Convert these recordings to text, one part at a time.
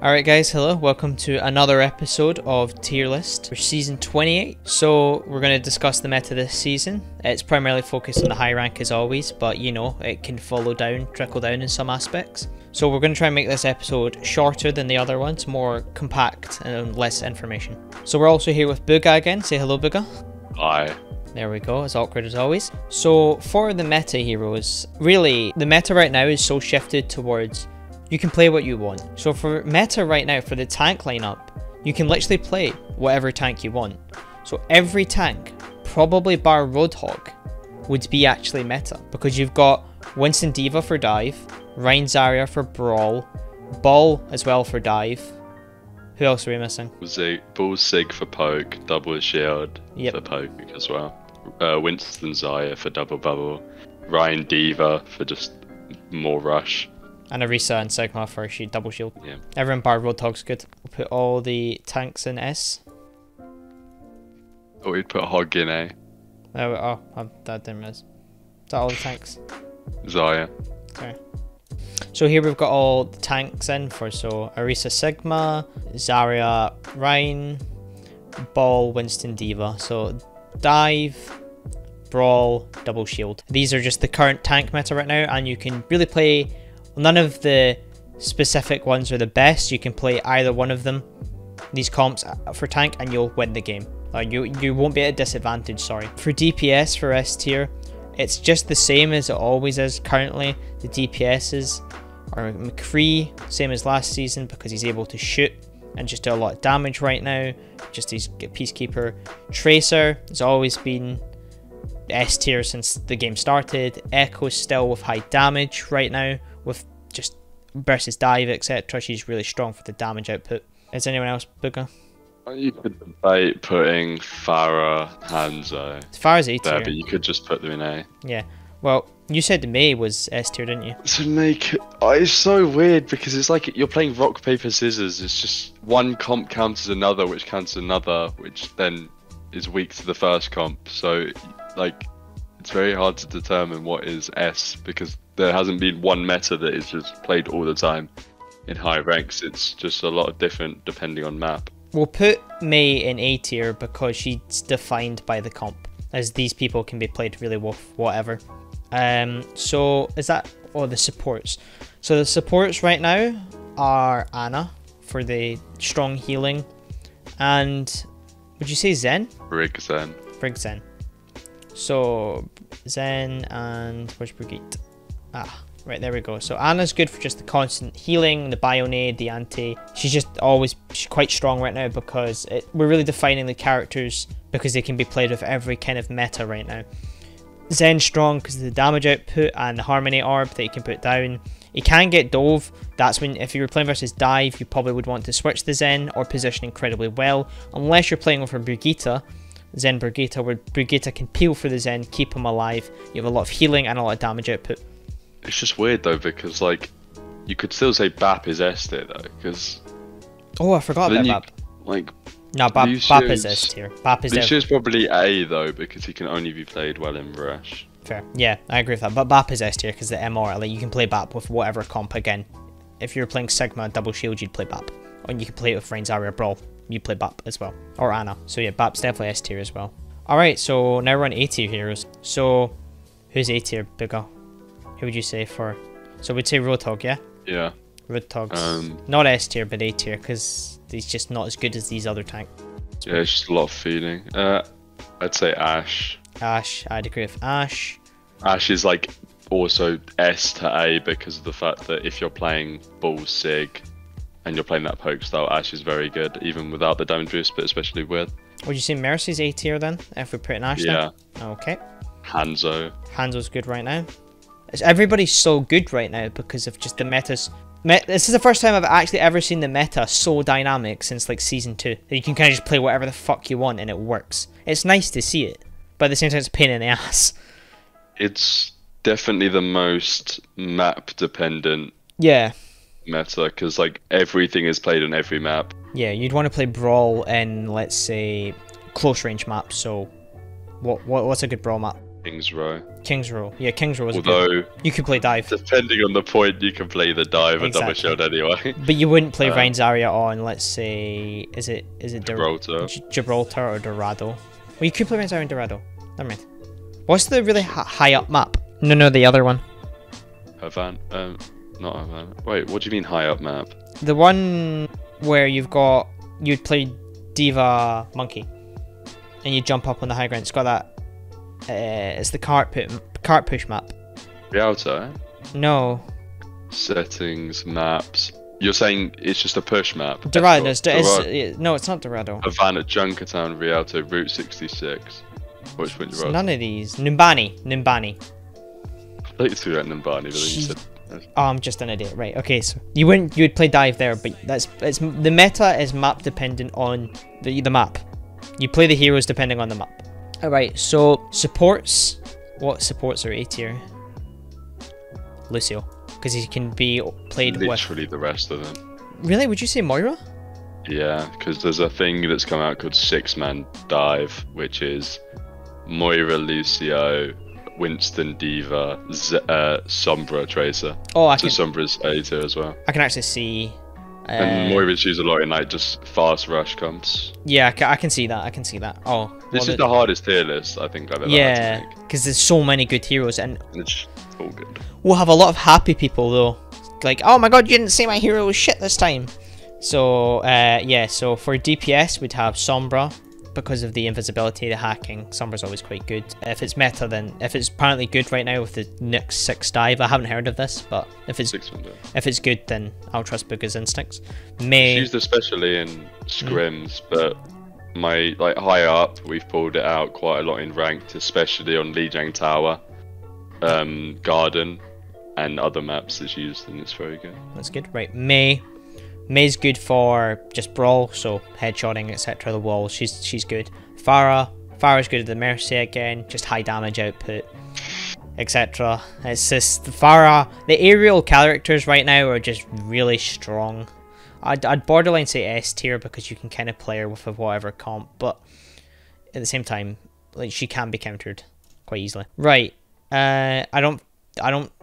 Alright guys, hello, welcome to another episode of Tier List for season 28. So we're going to discuss the meta this season. It's primarily focused on the high rank as always, but you know, it can trickle down in some aspects. So we're going to try and make this episode shorter than the other ones, more compact and less information. So we're also here with Booga again. Say hello, Booga. Hi. There we go, as awkward as always. So for the meta heroes, really, the meta right now is so shifted towards you can play what you want. So for meta right now, for the tank lineup, you can literally play whatever tank you want. So every tank, probably bar Roadhog, would be actually meta. Because you've got Winston D.Va for dive, Rein Zarya for brawl, Ball as well for dive. Who else are we missing? Bull Sig for poke, double shield Yep. for poke as well. Winston Zarya for double bubble. Ryan D.Va for just more rush. And Orisa and Sigma for double shield. Yeah. Everyone bar Roadhog's good. We'll put all the tanks in S. Or we'd put Hog in A. That didn't miss. Is that all the tanks? Zarya. Sorry. So here we've got all the tanks in for Orisa Sigma, Zarya, Rein, Ball, Winston D.Va. So dive, brawl, double shield. These are just the current tank meta right now, and you can really play. None of the specific ones are the best. You can play either one of them, these comps for tank, and you'll win the game. You won't be at a disadvantage, sorry. For DPS for S tier, it's just the same as it always is currently. The DPSs are McCree, same as last season, because he's able to shoot and just do a lot of damage right now. Just his Peacekeeper. Tracer has always been S tier since the game started. Echo's still with high damage right now, with just versus dive, etc. She's really strong for the damage output. Is anyone else, Booga? You could debate putting Pharah, Hanzo As far as A there, tier. but you could just put them in A. Yeah. Well, you said Mei was S tier, didn't you? To make it, it's so weird because it's like you're playing rock, paper, scissors. It's just one comp counters another, which counters another, which then is weak to the first comp. So, like, it's very hard to determine what is S because there hasn't been one meta that is just played all the time. In high ranks, it's just a lot of different depending on map. We'll put Mei in A tier because she's defined by the comp, as these people can be played really with whatever. So is that all the supports? So the supports right now are Ana for the strong healing, and would you say Zen? Brig Zen. Brig Zen. So Zen and where's Brigitte? Right, there we go. So Ana's good for just the constant healing, the Bionade, the anti. She's quite strong right now because we're really defining the characters because they can be played with every kind of meta right now. Zen's strong because of the damage output and the Harmony Orb that you can put down. You can get Dove. That's when, if you were playing versus Dive, you probably would want to switch the Zen or position incredibly well. Unless you're playing with a Brigitte, Zen Brigitte, where Brigitte can peel for the Zen, keep him alive. You have a lot of healing and a lot of damage output. It's just weird though because like you could still say BAP is S tier though because. Oh, I forgot about BAP. Like. No, BAP is S tier. BAP is Lucio's probably A though because he can only be played well in Rush. Fair. Yeah, I agree with that. But BAP is S tier because the MR, like you can play BAP with whatever comp again. If you're playing Sigma double shield, you'd play BAP. Or you can play it with Rein Zarya Brawl. You play BAP as well. Or Ana. So yeah, BAP's definitely S tier as well. Alright, so now we're on A tier heroes. So who's A tier, Booga? Who would you say for? So we'd say Roadhog, yeah? Yeah. Roadhog's not S tier but A tier because he's just not as good as these other tanks. Yeah, it's just a lot of feeling. I'd say Ashe. Ashe, I'd agree with Ashe. Ashe is like also S to A because of the fact that if you're playing Bull Sig and you're playing that poke style, Ashe is very good even without the damage boost, but especially with. Would you say Mercy's A tier then, if we put an Ashe Yeah. then? Okay. Hanzo. Hanzo's good right now. Everybody's so good right now because of just the metas. This is the first time I've actually ever seen the meta so dynamic since like season 2. That you can kind of just play whatever the fuck you want and it works. It's nice to see it, but at the same time it's a pain in the ass. It's definitely the most map dependent Yeah. meta because like everything is played on every map. Yeah, you'd want to play Brawl in, let's say, close range maps. So what's a good Brawl map? King's Row. King's Row. Yeah, King's Row is good. Although, You could play dive, depending on the point, you can play the dive and double Exactly. shield anyway. but you wouldn't play Rhine Zarya on, let's say, is it Gibraltar. Gibraltar or Dorado? Well, you could play Rhine Zarya and Dorado. Never mind. What's the really high up map? No, the other one. Havana. Not Havana. Wait, what do you mean high up map? The one where you'd play Diva Monkey, and you jump up on the high ground. It's got that. It's the cart push map. Rialto? No, Settings, maps. You're saying it's just a push map? Dorado. No, it's not Dorado. Havana, Junkertown, Rialto, Route 66. Which one you It's wrote? none of these. Numbani. I thought you threw out Nimbani, but then you said... Oh, I'm just an idiot. Right. Okay. So you would play dive there, but the meta is map dependent on the map. You play the heroes depending on the map. All right. So supports. What supports are A tier? Lucio, because he can be played with. Literally the rest of them. Really? Would you say Moira? Yeah, because there's a thing that's come out called 6-man dive, which is Moira, Lucio, Winston, Diva, Sombra, Tracer. Oh, I So can. Sombra's A tier as well. I can actually see. And Moira's used a lot in like just fast rush comps. Yeah, I can see that. I can see that. Oh, This well, is the hardest tier list I think I've ever had yeah, to make. because there's so many good heroes, and And it's all good. we'll have a lot of happy people though. Like, oh my god, you didn't say my hero was shit this time. So, yeah, so for DPS, we'd have Sombra. Because of the invisibility, the hacking, Sombra's always quite good. If it's meta, then if it's apparently good right now with the Nyx 6 dive, I haven't heard of this, but if it's 6-man dive. if it's good, then I'll trust Booga's instincts. It's May, used especially in scrims, but my like higher up, we've pulled it out quite a lot in ranked, especially on Lijiang Tower, Garden, and other maps it's used, and it's very good. that's good. Right, May's good for just brawl, so headshotting, etc. The walls, she's good. Farah's good at the Mercy again, just high damage output, etc. It's just Farah. The aerial characters right now are just really strong. I'd borderline say S tier because you can kind of play her with whatever comp, but at the same time, like she can be countered quite easily. Right. I don't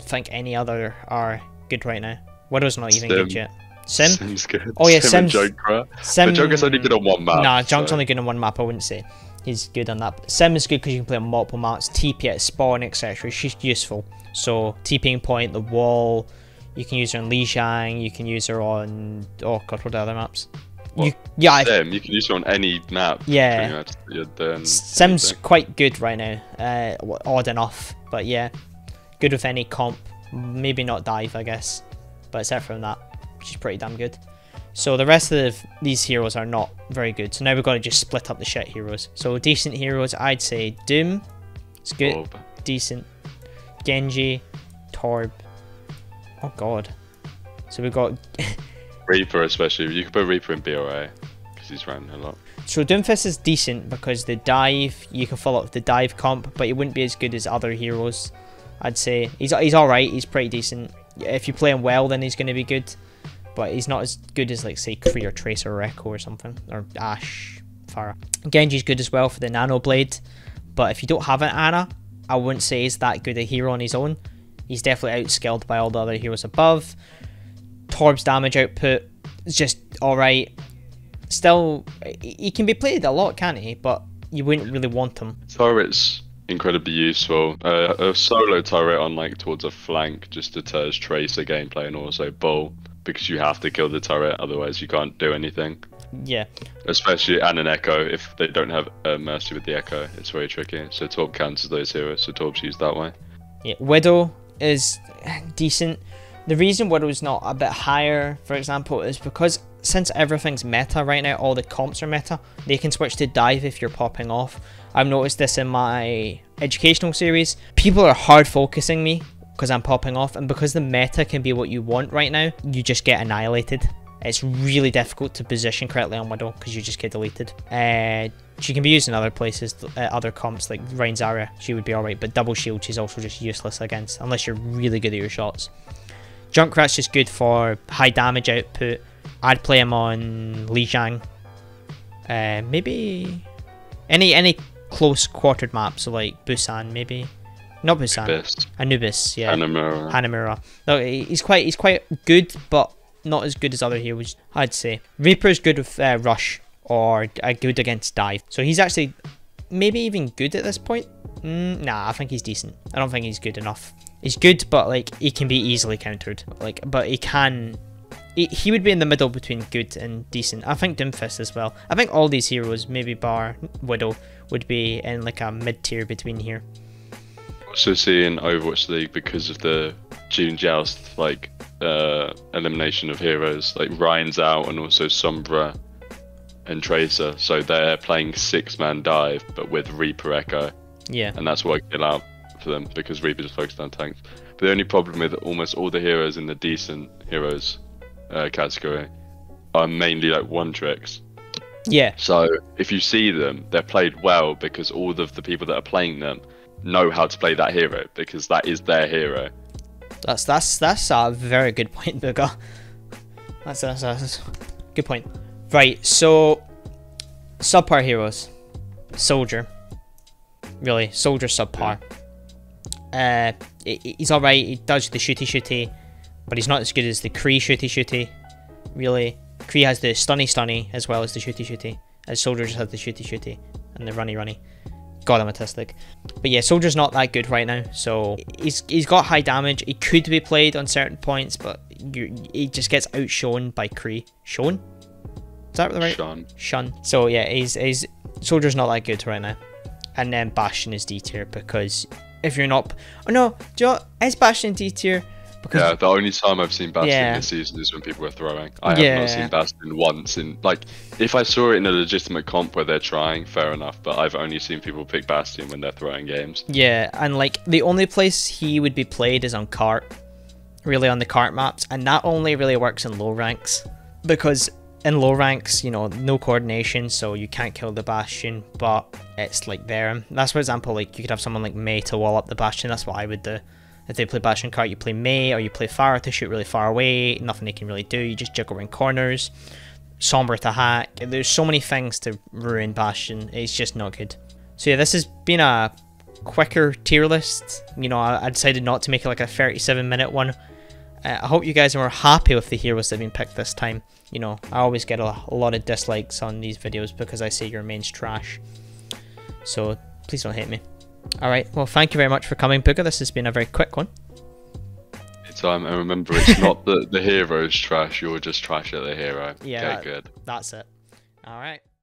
think any other are good right now. Widow's not even good yet. Sim? Sim's good. Oh yeah, Sim and Sim's Junkra. Sim. But Junkra's only good on one map. Nah, Junk's so- only good on one map. I wouldn't say he's good on that. But Sim is good because you can play on multiple maps, TP at spawn, etc. She's useful. So TPing point, the wall. You can use her on Lijiang. You can use her on oh god, what are the other maps? What? Yeah, Sim, you can use it on any map. Yeah. pretty much that you're doing Sim's anything. quite good right now. Odd enough, but yeah, good with any comp. Maybe not dive, I guess, but aside from that, she's pretty damn good. So the rest of these heroes are not very good. So now we've got to just split up the shit heroes. So decent heroes, I'd say Doom. It's good. Orb. Decent. Genji. Torb. Oh god. So we've got... Reaper especially. You could put Reaper in BRA because he's running a lot. So Doomfist is decent because the dive, you can follow up with the dive comp, but he wouldn't be as good as other heroes. I'd say he's alright, he's pretty decent. If you play him well, then he's going to be good. But he's not as good as, like, say, Kree or Tracer or Echo or something. Or Ashe, Farah. Genji's good as well for the Nano Blade. But if you don't have an Ana, I wouldn't say he's that good a hero on his own. He's definitely outskilled by all the other heroes above. Torb's damage output is just alright. Still, he can be played a lot, can't he? But you wouldn't really want him. Turret's incredibly useful. A solo turret on like towards a flank just deters Tracer gameplay and also Bull, because you have to kill the turret, otherwise you can't do anything. Yeah. Especially and an Echo, if they don't have Mercy with the Echo, it's very tricky. So Torb counters those heroes, so Torb's used that way. Yeah, Widow is decent. The reason Widow's not a bit higher, for example, is because since everything's meta right now, all the comps are meta, they can switch to dive if you're popping off. I've noticed this in my educational series. People are hard focusing me because I'm popping off, and because the meta can be what you want right now, you just get annihilated. It's really difficult to position correctly on Widow because you just get deleted. She can be used in other places, other comps like Rhine Zarya. She would be alright, but double shield she's also just useless against, unless you're really good at your shots. Junkrat's just good for high damage output. I'd play him on Lijiang. Maybe any close quartered maps, so like Busan maybe, not Busan, Anubis, yeah, Hanamura. No, he's quite good, but not as good as other heroes, I'd say. Reaper's good with rush, or good against dive. So he's actually maybe even good at this point. Nah, I think he's decent. I don't think he's good enough. He's good, but like he can be easily countered. Like, but he can. He would be in the middle between good and decent. I think Doomfist as well. I think all these heroes, maybe bar Widow, would be in like a mid-tier between here. Also see in Overwatch League, because of the June Joust like elimination of heroes, like Ryan's out and also Sombra and Tracer, so they're playing 6-man dive but with Reaper Echo. Yeah. And that's working out for them because Reaper's focused on tanks. But the only problem with almost all the heroes in the decent heroes category are mainly like one tricks. Yeah. So if you see them, they're played well because all of the people that are playing them know how to play that hero because that is their hero. That's a very good point, Booger. That's a good point. Right, so subpar heroes. Soldier. Really, Soldier subpar. He's alright, he does the shooty, but he's not as good as the Kree shooty. Really, Kree has the stunny as well as the shooty, as Soldier just has the shooty and the runny. God, I'm autistic. But yeah, Soldier's not that good right now, so he's got high damage. He could be played on certain points, but he just gets outshone by Kree. Shone? Is that right? Shun. So yeah, he's Soldier's not that good right now. And then Bastion is D tier because if you're not... Oh no, do you know what? Is Bastion D tier? Because yeah, the only time I've seen Bastion this season is when people are throwing. I have not seen Bastion once. Like, if I saw it in a legitimate comp where they're trying, fair enough. But I've only seen people pick Bastion when they're throwing games. Yeah, and like the only place he would be played is on cart, really on the cart maps, and that only really works in low ranks because in low ranks, you know, no coordination, so you can't kill the Bastion, but it's like there. That's for example, like you could have someone like Mei to wall up the Bastion. That's what I would do. If they play Bastion cart, you play Mei, or you play Pharah to shoot really far away. Nothing they can really do. You just juggle around corners. Sombra to hack. There's so many things to ruin Bastion. It's just not good. So yeah, this has been a quicker tier list. You know, I decided not to make it like a 37-minute one. I hope you guys are happy with the heroes that have been picked this time. You know, I always get a lot of dislikes on these videos because I say your main's trash. So please don't hate me. Alright, well thank you very much for coming, Booger. This has been a very quick one. Anytime, and remember, it's not the hero's trash, you're just trash at the hero. Yeah, okay, good. That's it. Alright.